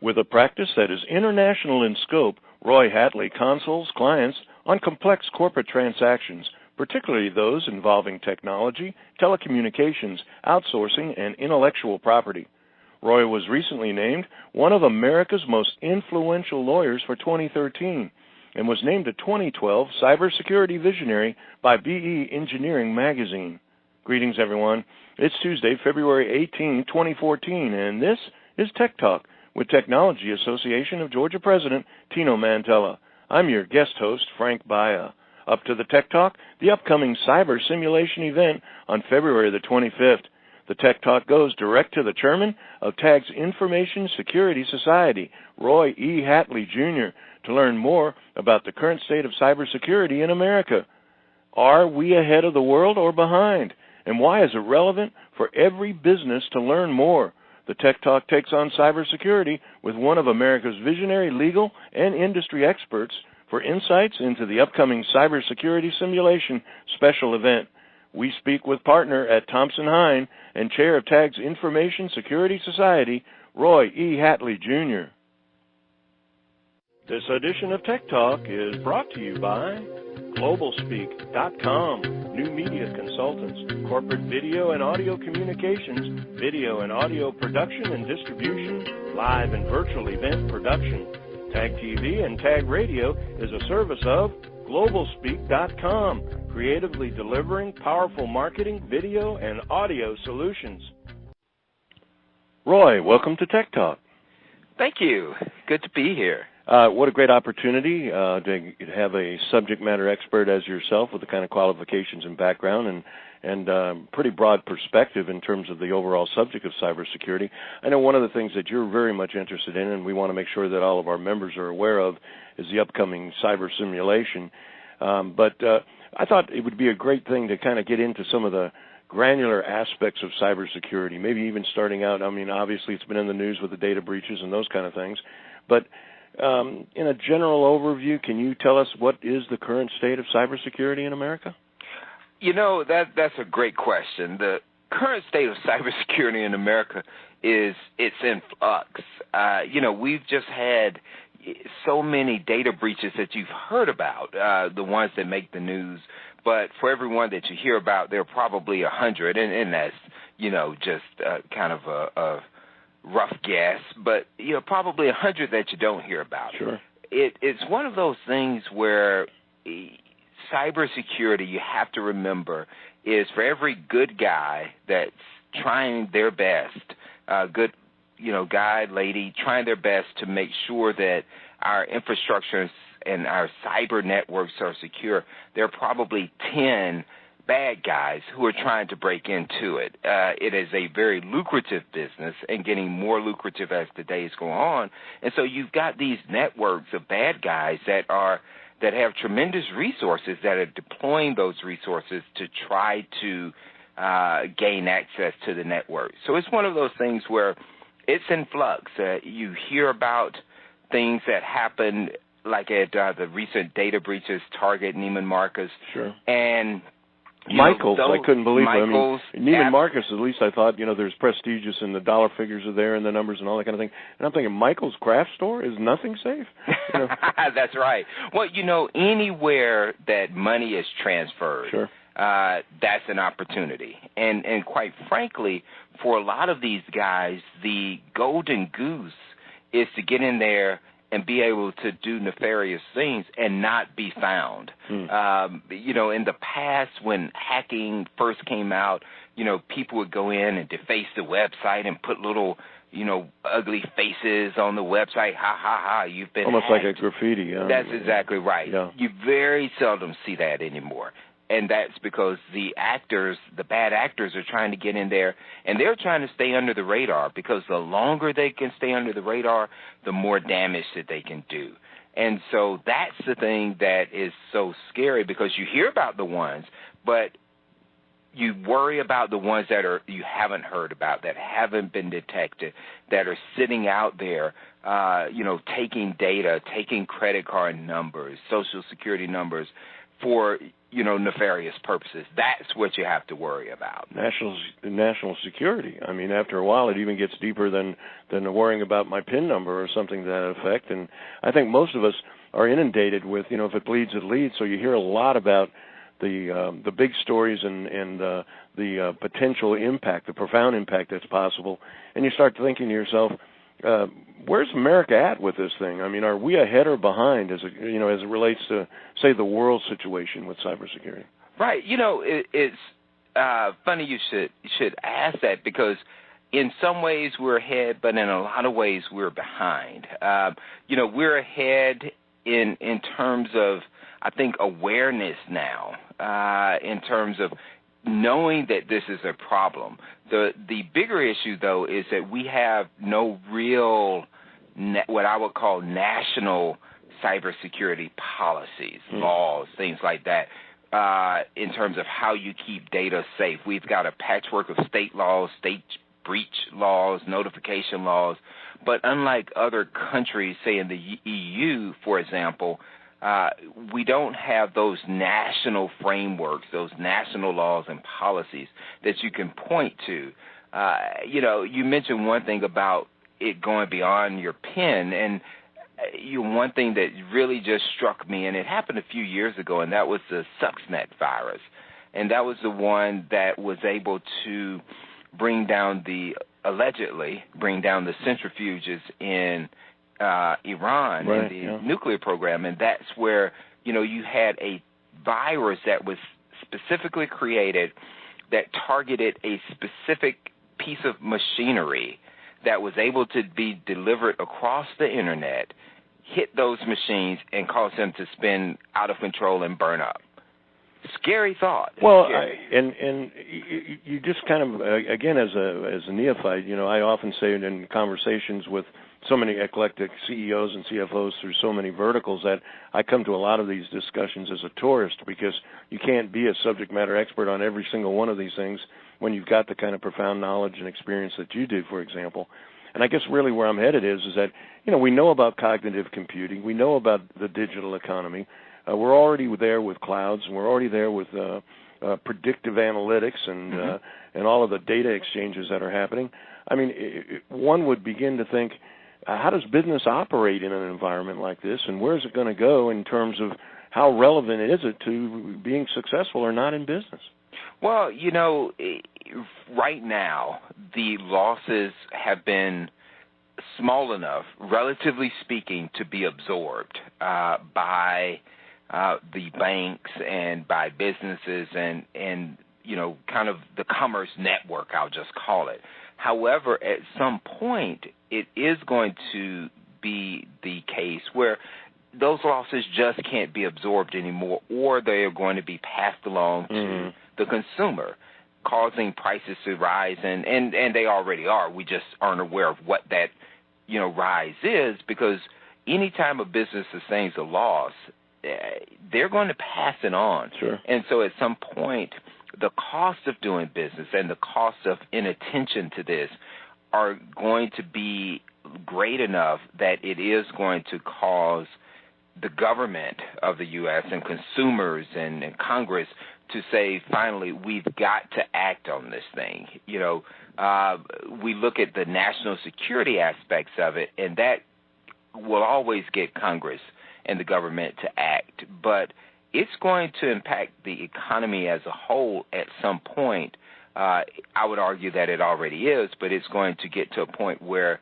With a practice that is international in scope, Roy Hadley consults clients on complex corporate transactions, particularly those involving technology, telecommunications, outsourcing, and intellectual property. Roy was recently named one of America's most influential lawyers for 2013 and was named a 2012 Cybersecurity Visionary by BE Engineering magazine. Greetings, everyone. It's Tuesday, February 18, 2014, and this is Tech Talk with Technology Association of Georgia President Tino Mantella. I'm your guest host, Frank Baia. Up to the Tech Talk, the upcoming cyber simulation event on February the 25th. The Tech Talk goes direct to the chairman of TAG's Information Security Society, Roy E. Hadley, Jr., to learn more about the current state of cybersecurity in America. Are we ahead of the world or behind? And why is it relevant for every business to learn more? The Tech Talk takes on cybersecurity with one of America's visionary legal and industry experts for insights into the upcoming cybersecurity simulation special event. We speak with partner at Thompson Hine and chair of TAG's Information Security Society, Roy E. Hadley, Jr. This edition of Tech Talk is brought to you by GlobalSpeak.com, new media consultants, corporate video and audio communications, video and audio production and distribution, live and virtual event production. TAG TV and TAG Radio is a service of GlobalSpeak.com, creatively delivering powerful marketing, video, and audio solutions. Roy, welcome to Tech Talk. Thank you. Good to be here. What a great opportunity to have a subject matter expert as yourself with the kind of qualifications and background and pretty broad perspective in terms of the overall subject of cybersecurity. I know one of the things that you're very much interested in, and we want to make sure that all of our members are aware of, is the upcoming cyber simulation. But I thought it would be a great thing to kind of get into some of the granular aspects of cybersecurity, maybe even starting out, I mean, obviously it's been in the news with the data breaches and those kind of things, but in a general overview, can you tell us what is the current state of cybersecurity in America? You know, that's a great question. The current state of cybersecurity in America it's in flux. We've just had so many data breaches that you've heard about, the ones that make the news. But for every one that you hear about, there are probably 100, and that's, just kind of a rough guess, but probably 100 that you don't hear about. Sure. It's one of those things where cybersecurity, you have to remember, is for every good guy that's trying their best, good guy, lady, trying their best to make sure that our infrastructure and our cyber networks are secure, there are probably 10 bad guys who are trying to break into it. It is a very lucrative business and getting more lucrative as the days go on. And so you've got these networks of bad guys that have tremendous resources that are deploying those resources to try to gain access to the network. So it's one of those things where it's in flux. You hear about things that happen like at the recent data breaches, Target, Neiman Marcus. Sure. And Michaels, I couldn't believe it. I mean, Neiman Marcus, at least I thought, there's prestigious and the dollar figures are there and the numbers and all that kind of thing. And I'm thinking, Michael's craft store is nothing safe? That's right. Well, anywhere that money is transferred, sure, that's an opportunity. And quite frankly, for a lot of these guys, the golden goose is to get in there and be able to do nefarious things and not be found. In the past when hacking first came out, people would go in and deface the website and put little, ugly faces on the website. Ha, ha, ha, you've been almost hacked. like a graffiti. Yeah. That's exactly right. Yeah. You very seldom see that anymore. And that's because the bad actors are trying to get in there, and they're trying to stay under the radar because the longer they can stay under the radar, the more damage that they can do. And so that's the thing that is so scary because you hear about the ones, but you worry about the ones that you haven't heard about, that haven't been detected, that are sitting out there, taking data, taking credit card numbers, Social Security numbers for nefarious purposes. That's what you have to worry about. National security. I mean, after a while, it even gets deeper than worrying about my PIN number or something to that effect. And I think most of us are inundated with, if it bleeds, it leads. So you hear a lot about the big stories and the potential impact, the profound impact that's possible, and you start thinking to yourself, where's America at with this thing? I mean, are we ahead or behind as it relates to, say, the world situation with cybersecurity? Right. It's funny you should ask that, because in some ways we're ahead, but in a lot of ways we're behind. We're ahead in terms of, I think, awareness now, in terms of knowing that this is a problem. The bigger issue, though, is that we have no real, what I would call national cybersecurity policies, laws, things like that, in terms of how you keep data safe. We've got a patchwork of state laws, state breach laws, notification laws, but unlike other countries, say in the EU, for example, we don't have those national frameworks, those national laws and policies that you can point to. You mentioned one thing about it going beyond your PIN, and one thing that really just struck me, and it happened a few years ago, and that was the Stuxnet virus. And that was the one that was able to allegedly bring down the centrifuges in Iran, right, and the nuclear program. And that's where, you had a virus that was specifically created that targeted a specific piece of machinery that was able to be delivered across the Internet, hit those machines, and cause them to spin out of control and burn up. Scary thought. Well, scary. And you just kind of, again, as a neophyte, I often say in conversations with so many eclectic CEOs and CFOs through so many verticals that I come to a lot of these discussions as a tourist, because you can't be a subject matter expert on every single one of these things when you've got the kind of profound knowledge and experience that you do, for example. And I guess really where I'm headed is that, we know about cognitive computing. We know about the digital economy. We're already there with clouds, and we're already there with predictive analytics and all of the data exchanges that are happening. I mean, one would begin to think, how does business operate in an environment like this, and where is it going to go in terms of how relevant is it to being successful or not in business? Well, right now the losses have been small enough, relatively speaking, to be absorbed by the banks and by businesses and kind of the commerce network, I'll just call it. However, at some point, it is going to be the case where those losses just can't be absorbed anymore, or they are going to be passed along to the consumer, causing prices to rise, and they already are. We just aren't aware of what that rise is, because any time a business sustains a loss, they're going to pass it on. Sure. And so at some point, the cost of doing business and the cost of inattention to this are going to be great enough that it is going to cause the government of the U.S. and consumers and Congress to say, finally, we've got to act on this thing. We look at the national security aspects of it, and that will always get Congress and the government to act. But it's going to impact the economy as a whole at some point. I would argue that it already is, but it's going to get to a point where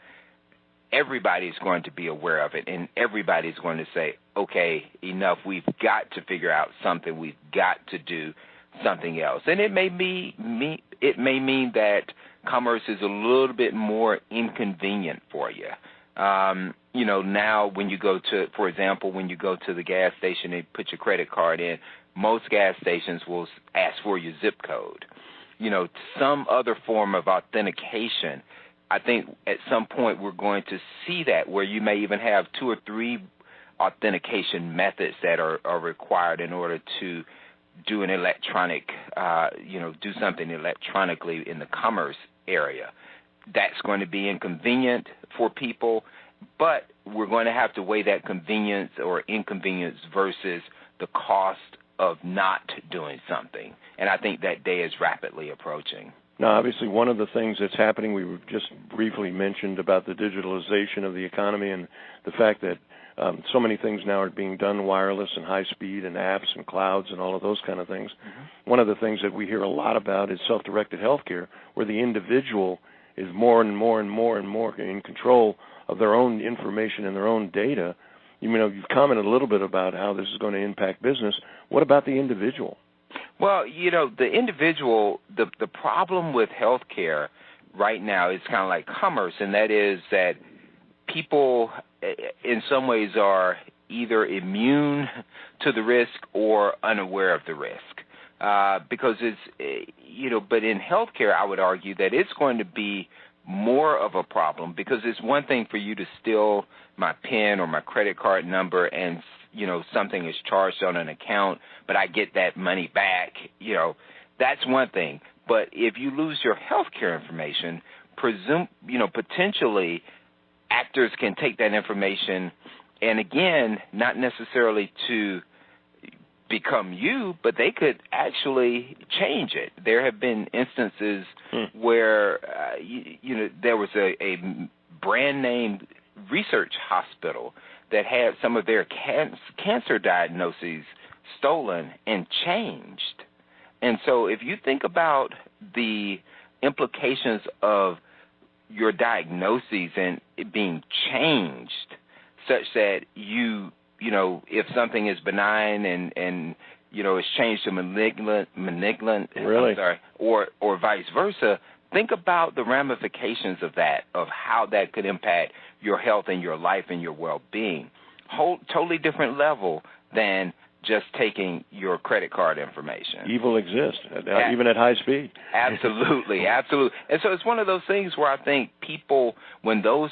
everybody's going to be aware of it, and everybody's going to say, okay, enough, we've got to figure out something, we've got to do something else. And it may mean that commerce is a little bit more inconvenient for you. Now when you go to, for example, when you go to the gas station and put your credit card in, most gas stations will ask for your zip code. Some other form of authentication. I think at some point we're going to see that, where you may even have 2 or 3 authentication methods that are required in order to do an electronic, do something electronically in the commerce area. That's going to be inconvenient for people, but we're going to have to weigh that convenience or inconvenience versus the cost of not doing something. And I think that day is rapidly approaching. Now, obviously, one of the things that's happening, we just briefly mentioned about the digitalization of the economy and the fact that so many things now are being done wireless and high speed and apps and clouds and all of those kind of things. Mm-hmm. One of the things that we hear a lot about is self-directed healthcare, where the individual is more and more and more and more in control of their own information and their own data. You've commented a little bit about how this is going to impact business. What about the individual? Well, the individual, the problem with healthcare right now is kind of like commerce, and that is that people in some ways are either immune to the risk or unaware of the risk. Because but in healthcare, I would argue that it's going to be more of a problem, because it's one thing for you to steal my PIN or my credit card number and something is charged on an account, but I get that money back. That's one thing. But if you lose your healthcare information, potentially actors can take that information and, again, not necessarily to become you, but they could actually change it. There have been instances where, there was a brand-name research hospital that had some of their cancer diagnoses stolen and changed. And so if you think about the implications of your diagnoses and it being changed such that if something is benign and it's changed to malignant, really? I'm sorry, or vice versa, think about the ramifications of that, of how that could impact your health and your life and your well-being. Totally different level than just taking your credit card information. Evil exists, even at high speed. Absolutely, absolutely. And so it's one of those things where I think people, when those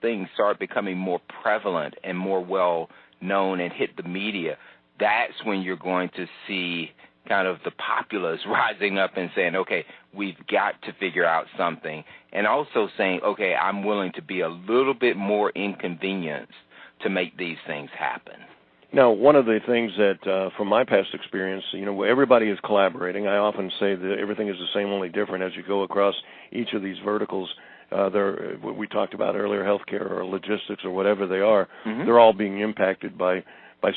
things start becoming more prevalent and more well-known and hit the media, that's when you're going to see kind of the populace rising up and saying, okay, we've got to figure out something, and also saying, okay, I'm willing to be a little bit more inconvenienced to make these things happen. Now, one of the things that, from my past experience, everybody is collaborating. I often say that everything is the same, only different as you go across each of these verticals. What we talked about earlier, healthcare or logistics or whatever they are, mm-hmm. They're all being impacted by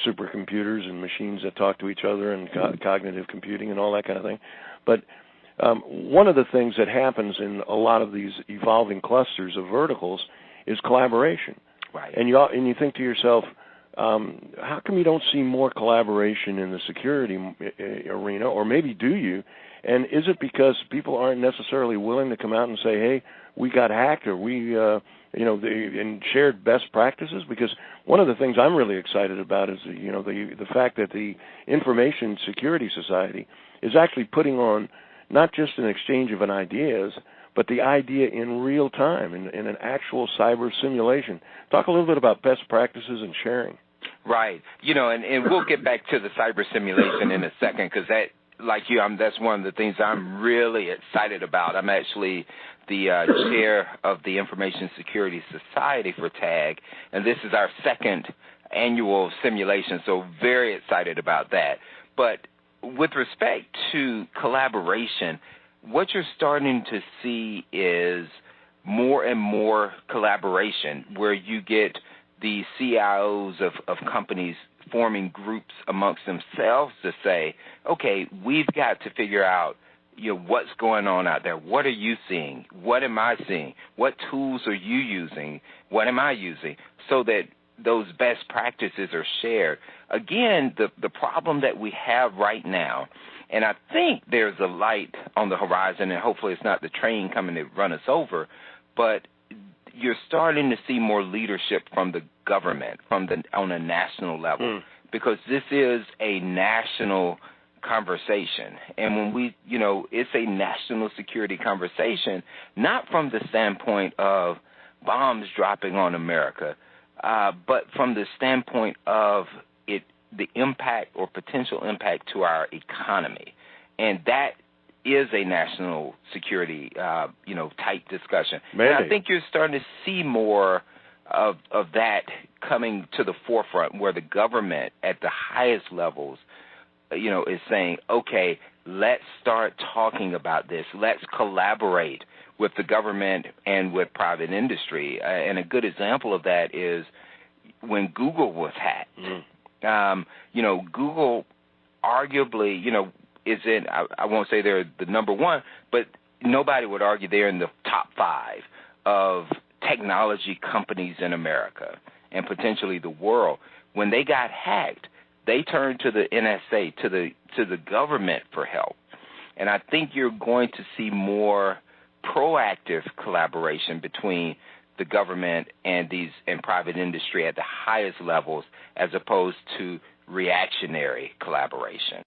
supercomputers and machines that talk to each other and cognitive computing and all that kind of thing. But one of the things that happens in a lot of these evolving clusters of verticals is collaboration. Right. And you think to yourself, how come you don't see more collaboration in the security arena, or maybe do you? And is it because people aren't necessarily willing to come out and say, hey, we got hacked, or we, and shared best practices? Because one of the things I'm really excited about is, the fact that the Information Security Society is actually putting on not just an exchange of ideas, but the idea in real time, in an actual cyber simulation. Talk a little bit about best practices and sharing. Right. And we'll get back to the cyber simulation in a second, because that, like you, that's one of the things I'm really excited about. I'm actually the chair of the Information Security Society for TAG, and this is our second annual simulation, so very excited about that. But with respect to collaboration, what you're starting to see is more and more collaboration, where you get the CIOs of companies forming groups amongst themselves to say, okay, we've got to figure out what's going on out there. What are you seeing? What am I seeing? What tools are you using? What am I using? So that those best practices are shared. Again, the problem that we have right now, and I think there's a light on the horizon, and hopefully it's not the train coming to run us over, but you're starting to see more leadership from the government, on a national level, because this is a national conversation. And when we, it's a national security conversation, not from the standpoint of bombs dropping on America, but from the standpoint of the impact or potential impact to our economy. And that is a national security, type discussion. Maybe. And I think you're starting to see more of that coming to the forefront where the government at the highest levels, is saying, okay, let's start talking about this. Let's collaborate with the government and with private industry. And a good example of that is when Google was hacked. Google arguably, is in, I won't say they're the number one, but nobody would argue they're in the top 5 of technology companies in America and potentially the world. When they got hacked, they turned to the NSA, to the government for help. And I think you're going to see more proactive collaboration between the government and private industry at the highest levels, as opposed to reactionary collaboration.